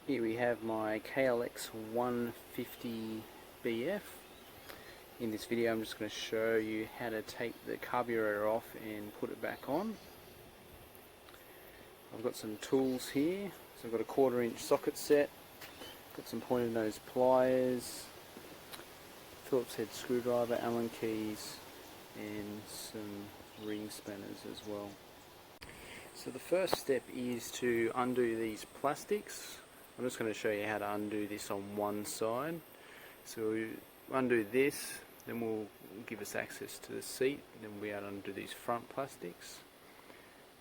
Here we have my KLX 150 BF. In this video I'm just going to show you how to take the carburetor off and put it back on. I've got some tools here. So I've got a 1/4 inch socket set, got some pointed nose pliers, Phillips head screwdriver, Allen keys, and some ring spanners as well. So the first step is to undo these plastics. I'm just going to show you how to undo this on one side. So we undo this, then we'll give us access to the seat, then we'll be able to undo these front plastics.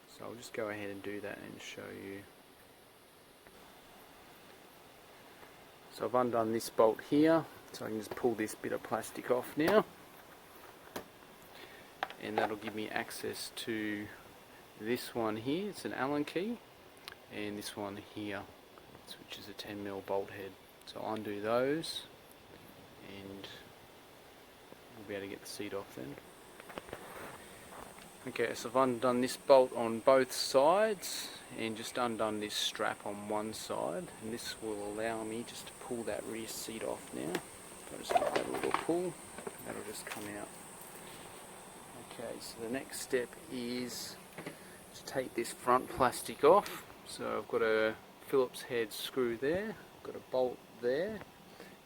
So I'll just go ahead and do that and show you. So I've undone this bolt here, so I can just pull this bit of plastic off now, and that'll give me access to this one here. It's an Allen key, and this one here, which is a 10mm bolt head. So I'll undo those and we'll be able to get the seat off then. Okay, so I've undone this bolt on both sides and just undone this strap on one side, and this will allow me just to pull that rear seat off now. If I just give that a little pull, that'll just come out. Okay, so the next step is to take this front plastic off. So I've got a Phillips head screw there, I've got a bolt there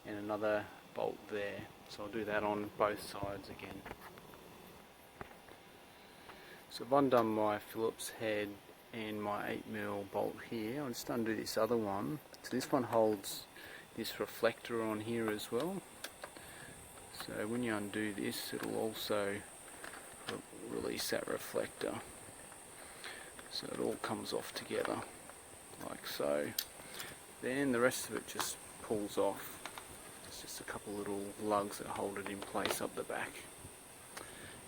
and another bolt there. So I'll do that on both sides again. So I've undone my Phillips head and my 8mm bolt here. I'll just undo this other one. So this one holds this reflector on here as well. So when you undo this, it'll also release that reflector. So it all comes off together like so. Then the rest of it just pulls off. It's just a couple little lugs that hold it in place up the back.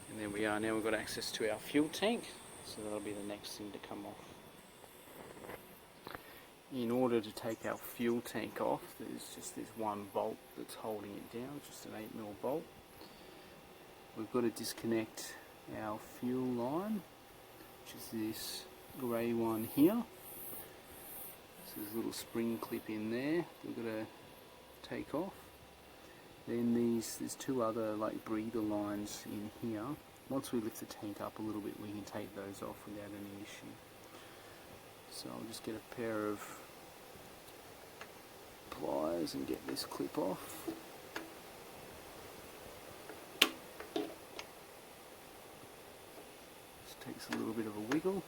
And there we are. Now we've got access to our fuel tank, so that'll be the next thing to come off. In order to take our fuel tank off, there's just this one bolt that's holding it down, just an 8mm bolt. We've got to disconnect our fuel line, which is this grey one here. So there's a little spring clip in there we've got to take off. Then there's two other like breather lines in here. Once we lift the tank up a little bit, we can take those off without any issue. So I'll just get a pair of pliers and get this clip off. Just takes a little bit of a wiggle.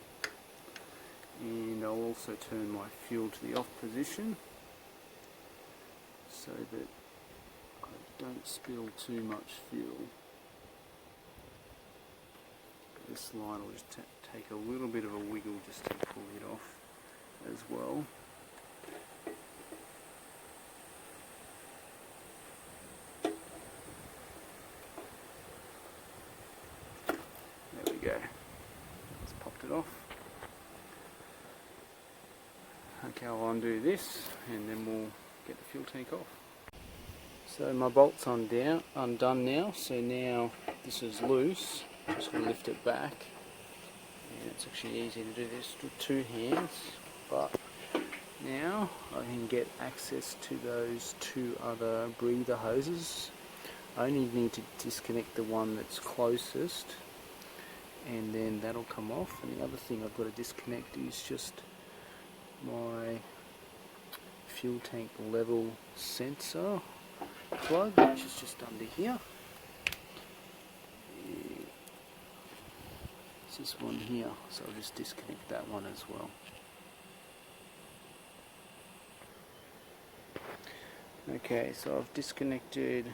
And I'll also turn my fuel to the off position so that I don't spill too much fuel. This line will just take a little bit of a wiggle just to pull it off as well. There we go. Just popped it off. Okay, I'll undo this and then we'll get the fuel tank off. So my bolt's undone now, so now this is loose. Just going to lift it back, and it's actually easy to do this with two hands, but now I can get access to those two other breather hoses. I only need to disconnect the one that's closest and then that'll come off, and the other thing I've got to disconnect is just my fuel tank level sensor plug, which is just under here. It's this one here, so I'll just disconnect that one as well. Okay, so I've disconnected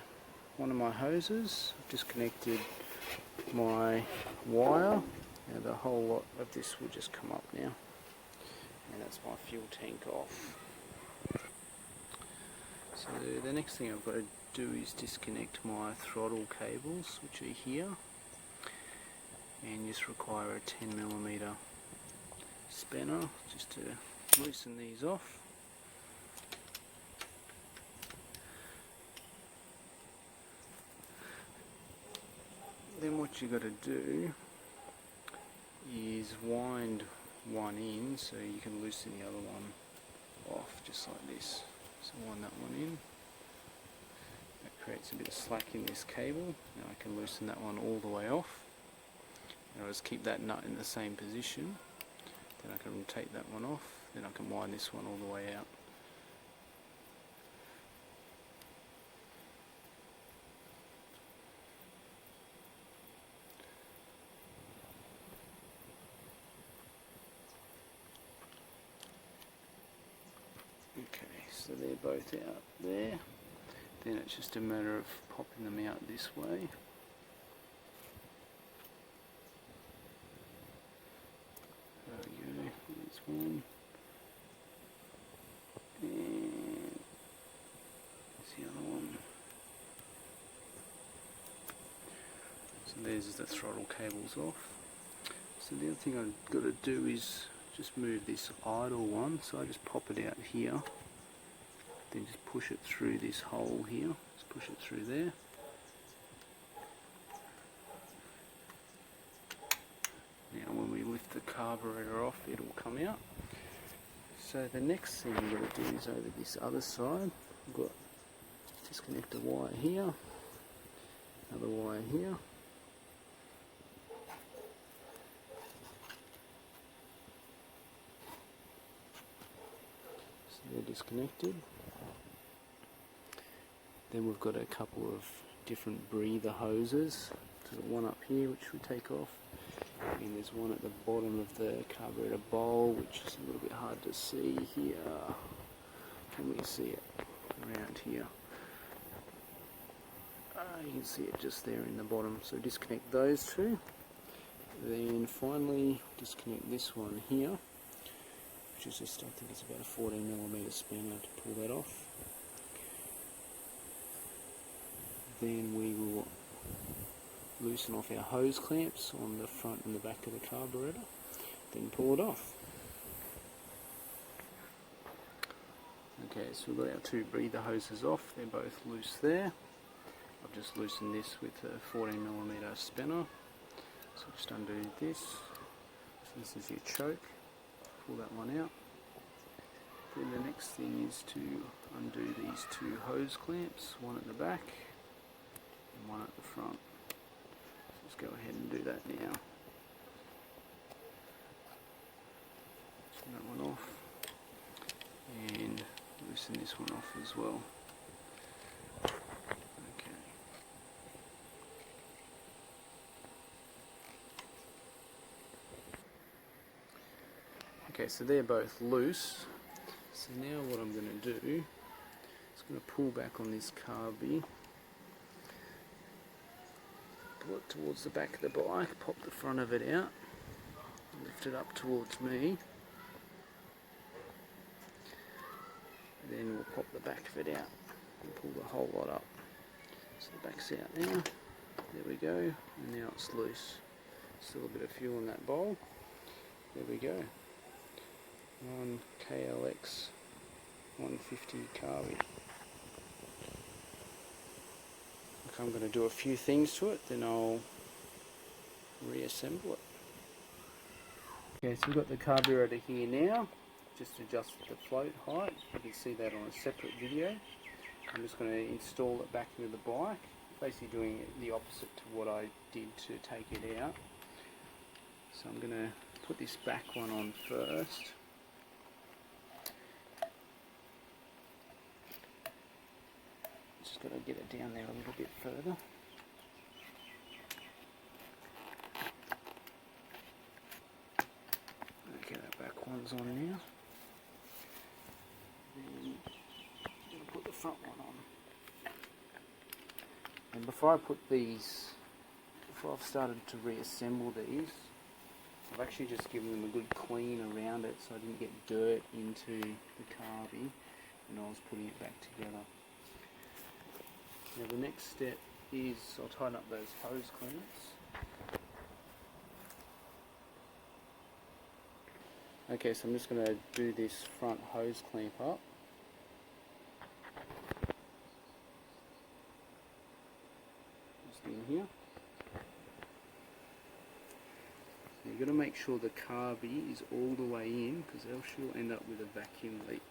one of my hoses, I've disconnected my wire, and the whole lot of this will just come up now. And that's my fuel tank off. So the next thing I've got to do is disconnect my throttle cables, which are here, and just require a 10mm spanner just to loosen these off. Then what you got to do is wind one in so you can loosen the other one off just like this. So wind that one in. That creates a bit of slack in this cable. Now I can loosen that one all the way off. And I'll just keep that nut in the same position. Then I can take that one off. Then I can wind this one all the way out. Okay, so they're both out there. Then it's just a matter of popping them out this way. There we go, there's one. And there's the other one. So there's the throttle cables off. So the other thing I've got to do is just move this idle one. So I just pop it out here. Then just push it through this hole here. Just push it through there. Now when we lift the carburetor off, it'll come out. So the next thing we're going to do is over this other side. We've got disconnect a wire here, another wire here. So they're disconnected. Then we've got a couple of different breather hoses. So one up here which we take off, and there's one at the bottom of the carburetor bowl which is a little bit hard to see here. Can we see it around here? You can see it just there in the bottom. So disconnect those two. Then finally disconnect this one here, which is just, I think it's about a 14mm spanner to pull that off. Then we will loosen off our hose clamps on the front and the back of the carburetor, then pull it off. Okay, so we've got our two breather hoses off, they're both loose there. I've just loosened this with a 14mm spanner. So just undo this. So this is your choke, pull that one out. Then the next thing is to undo these two hose clamps, one at the back and one at the front. Let's go ahead and do that now. Turn that one off and loosen this one off as well. Okay. Okay, so they're both loose. So now what I'm going to do is going to pull back on this carby. Pull it towards the back of the bike, pop the front of it out, lift it up towards me, then we'll pop the back of it out and pull the whole lot up. So the back's out now, there we go, and now it's loose. Still a bit of fuel in that bowl, there we go. One KLX 150 carby. I'm going to do a few things to it, then I'll reassemble it. Okay, so we've got the carburetor here now. Just adjust the float height. You can see that on a separate video. I'm just going to install it back into the bike, basically doing the opposite to what I did to take it out. So I'm going to put this back one on first. Just got to get it down there a little bit further. Okay, that back one's on now. Then I'll put the front one on. And before I put these, before I've started to reassemble these, I've actually just given them a good clean around it so I didn't get dirt into the carby when I was putting it back together. Now the next step is I'll tighten up those hose clamps. Okay, so I'm just going to do this front hose clamp up. Just in here. So you've got to make sure the carby is all the way in, because else you'll end up with a vacuum leak.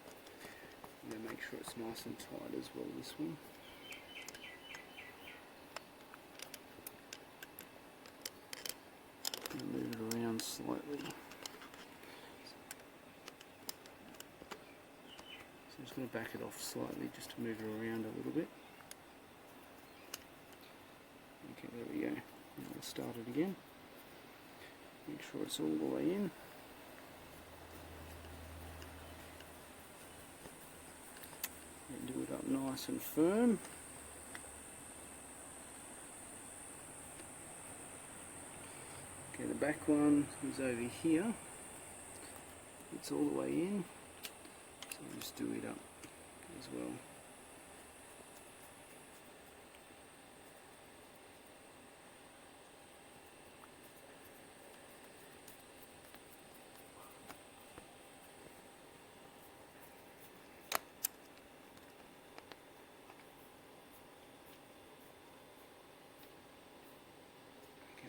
make sure it's nice and tight as well, this one. And move it around slightly. So I'm just going to back it off slightly just to move it around a little bit. Okay, there we go. Now we'll start it again. Make sure it's all the way in. And do it up nice and firm. Okay, the back one is over here. It's all the way in. So we'll just do it up as well.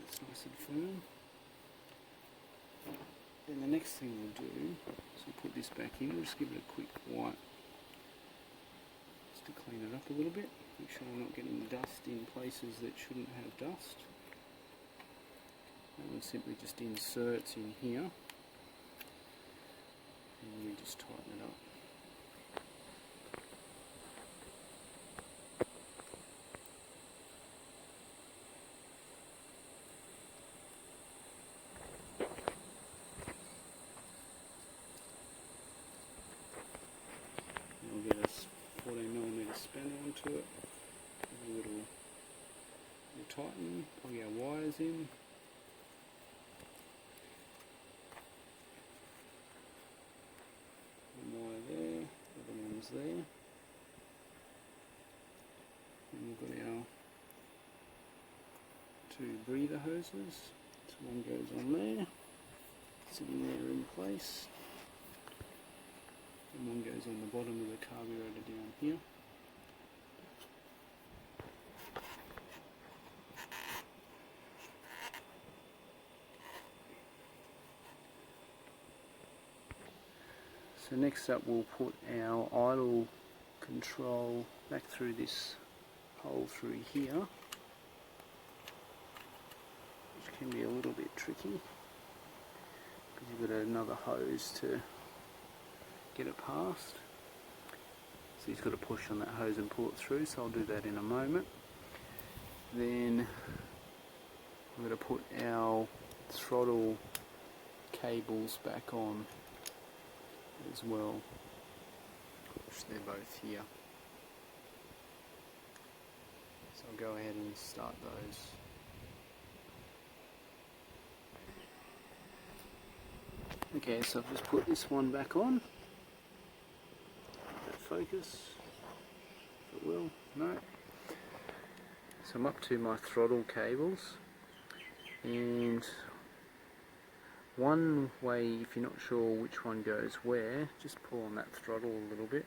It's nice and firm. Then the next thing we'll do is we'll put this back in. We'll just give it a quick wipe just to clean it up a little bit. Make sure we're not getting dust in places that shouldn't have dust. That one simply just inserts in here and we just tighten it up. We'll get a 14mm spanner onto it, a little tighten, plug our wires in. One wire there, other one's there. And we've got our two breather hoses. So one goes on there, sitting there in place. And one goes on the bottom of the carburettor down here. So next up we'll put our idle control back through this hole through here, which can be a little bit tricky because you've got another hose to get it past. So you've got to push on that hose and pull it through, so I'll do that in a moment. Then I'm going to put our throttle cables back on as well, which they're both here. So I'll go ahead and start those. Okay, so I've just put this one back on. Focus, if it will, no. So I'm up to my throttle cables, and one way, if you're not sure which one goes where, just pull on that throttle a little bit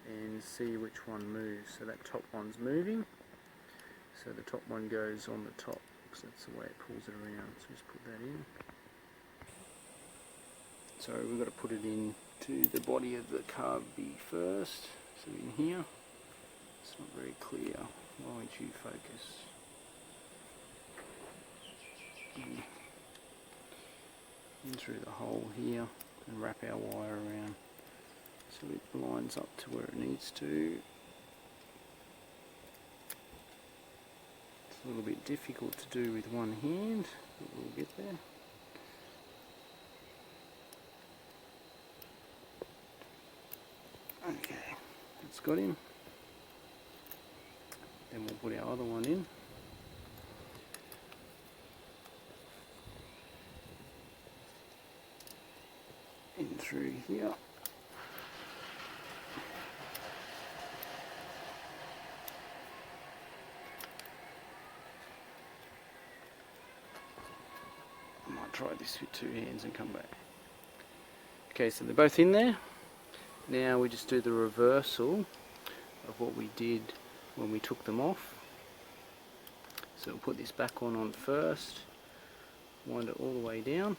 and see which one moves. So that top one's moving, so the top one goes on the top, because that's the way it pulls it around. So just put that in. So we've got to put it in to the body of the carby first. So in here, it's not very clear. Why won't you focus? In through the hole here and wrap our wire around so it lines up to where it needs to. It's a little bit difficult to do with one hand, but we'll get there. Okay, that's got him. Then we'll put our other one in. In through here. I might try this with two hands and come back. Okay, so they're both in there. Now we just do the reversal of what we did when we took them off. So we'll put this back on first, wind it all the way down.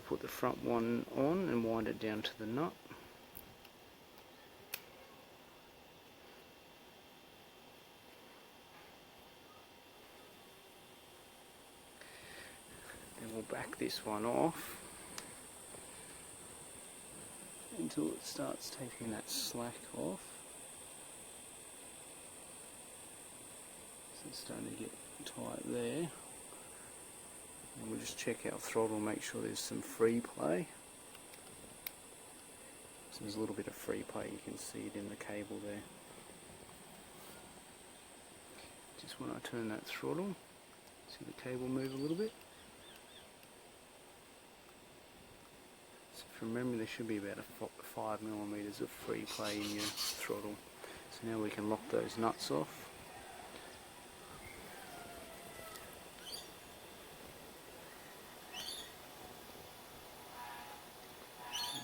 put the front one on and wind it down to the nut. Then we'll back this one off until it starts taking that slack off. So it's starting to get tight there. And we'll just check our throttle, make sure there's some free play. So there's a little bit of free play, you can see it in the cable there. Just when I turn that throttle, see the cable move a little bit. So from memory there should be about 5mm of free play in your throttle. So now we can lock those nuts off.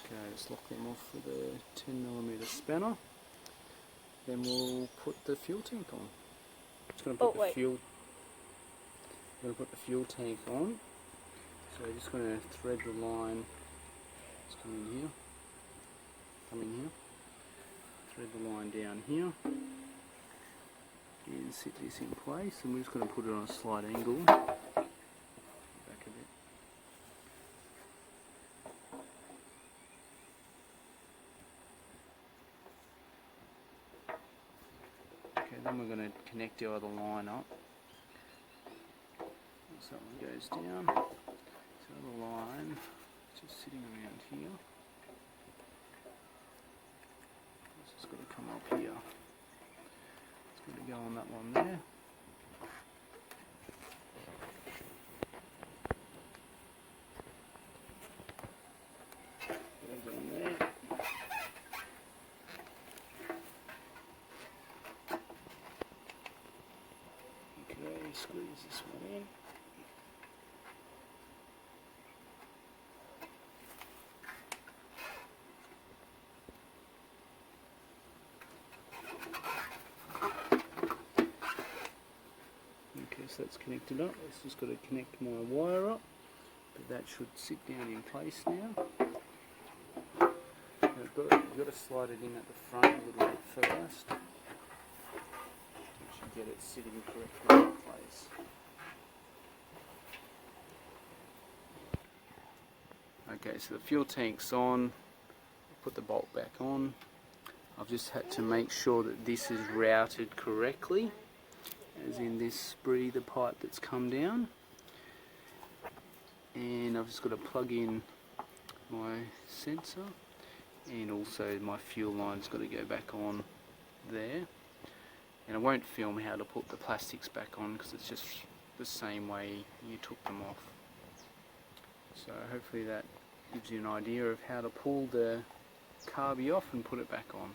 Okay, just lock them off with a 10mm spanner. Then we'll put the fuel tank on. Just going to put the fuel tank on. So just going to thread the line. Just come in here. Thread the line down here. And sit this in place. And we're just going to put it on a slight angle. Back a bit. Okay, then we're going to connect our other line up. So that one goes down. So the line just sitting around here. It's just got to come up here. It's going to go on that one there. Goes on there. Okay, squeeze this one in. So that's connected up. It's just got to connect my wire up, but that should sit down in place now. You've got to slide it in at the front a little bit first. You should get it sitting correctly in place. Okay, so the fuel tank's on. Put the bolt back on. I've just had to make sure that this is routed correctly, as in this breather pipe that's come down, and I've just got to plug in my sensor, and also my fuel line's got to go back on there. And I won't film how to put the plastics back on because it's just the same way you took them off. So hopefully that gives you an idea of how to pull the carby off and put it back on.